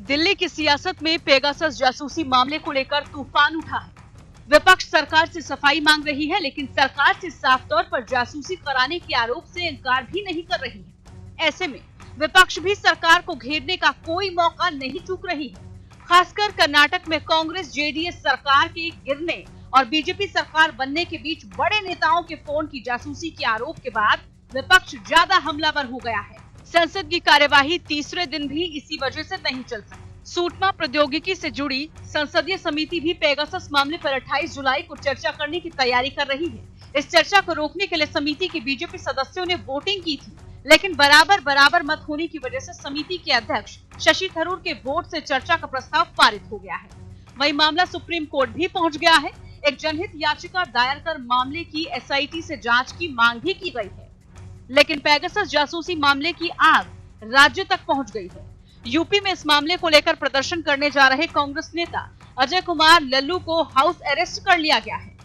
दिल्ली की सियासत में पेगासस जासूसी मामले को लेकर तूफान उठा है। विपक्ष सरकार से सफाई मांग रही है, लेकिन सरकार से साफ तौर पर जासूसी कराने के आरोप से इनकार भी नहीं कर रही है। ऐसे में विपक्ष भी सरकार को घेरने का कोई मौका नहीं चूक रही है। खासकर कर्नाटक में कांग्रेस जेडीएस सरकार के गिरने और बीजेपी सरकार बनने के बीच बड़े नेताओं के फोन की जासूसी के आरोप के बाद विपक्ष ज्यादा हमलावर हो गया है। संसद की कार्यवाही तीसरे दिन भी इसी वजह से नहीं चल सकी। सूचना प्रौद्योगिकी से जुड़ी संसदीय समिति भी पेगासस मामले पर 28 जुलाई को चर्चा करने की तैयारी कर रही है। इस चर्चा को रोकने के लिए समिति के बीजेपी सदस्यों ने वोटिंग की थी, लेकिन बराबर मत होने की वजह से समिति के अध्यक्ष शशि थरूर के वोट से चर्चा का प्रस्ताव पारित हो गया है। वही मामला सुप्रीम कोर्ट भी पहुंच गया है। एक जनहित याचिका दायर कर मामले की एसआईटी से जांच की मांग भी की गई है, लेकिन पेगासस जासूसी मामले की आग राज्य तक पहुंच गई है। यूपी में इस मामले को लेकर प्रदर्शन करने जा रहे कांग्रेस नेता अजय कुमार लल्लू को हाउस अरेस्ट कर लिया गया है,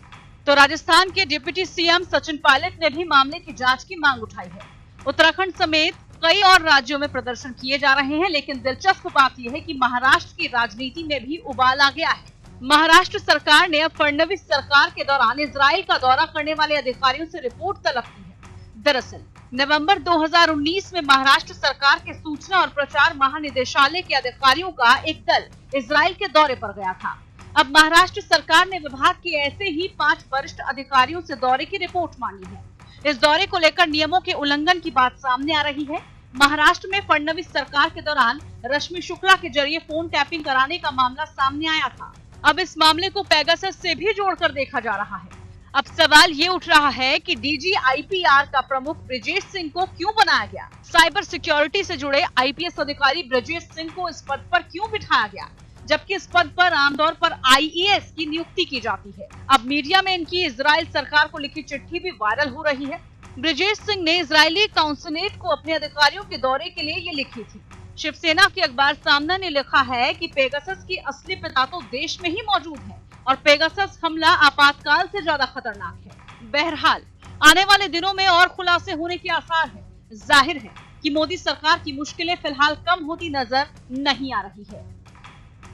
तो राजस्थान के डिप्टी सीएम सचिन पायलट ने भी मामले की जांच की मांग उठाई है। उत्तराखंड समेत कई और राज्यों में प्रदर्शन किए जा रहे हैं, लेकिन दिलचस्प बात यह है कि महाराष्ट्र की राजनीति में भी उबाल आ गया है। महाराष्ट्र सरकार ने अब फडणवीस सरकार के दौरान इजराइल का दौरा करने वाले अधिकारियों से रिपोर्ट तलब की है। दरअसल नवंबर 2019 में महाराष्ट्र सरकार के सूचना और प्रचार महानिदेशालय के अधिकारियों का एक दल इजराइल के दौरे पर गया था। अब महाराष्ट्र सरकार ने विभाग के ऐसे ही 5 वरिष्ठ अधिकारियों से दौरे की रिपोर्ट मांगी है। इस दौरे को लेकर नियमों के उल्लंघन की बात सामने आ रही है। महाराष्ट्र में फडणवीस सरकार के दौरान रश्मि शुक्ला के जरिए फोन टैपिंग कराने का मामला सामने आया था। अब इस मामले को पेगासस से भी जोड़कर देखा जा रहा है। अब सवाल ये उठ रहा है कि डीजी आईपीआर का प्रमुख ब्रजेश सिंह को क्यों बनाया गया? साइबर सिक्योरिटी से जुड़े आईपीएस अधिकारी ब्रजेश सिंह को इस पद पर क्यों बिठाया गया, जबकि इस पद पर आमतौर पर आईएएस की नियुक्ति की जाती है? अब मीडिया में इनकी इजराइल सरकार को लिखी चिट्ठी भी वायरल हो रही है। ब्रजेश सिंह ने इजरायली काउंसलेट को अपने अधिकारियों के दौरे के लिए ये लिखी थी। शिवसेना के अखबार सामना ने लिखा है कि पेगासस की असली पिता तो देश में ही मौजूद है और पेगासस हमला आपातकाल से ज्यादा खतरनाक है। बहरहाल आने वाले दिनों में और खुलासे होने के आसार है। जाहिर है कि मोदी सरकार की मुश्किलें फिलहाल कम होती नजर नहीं आ रही है।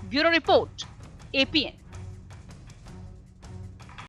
Bureau report, APN.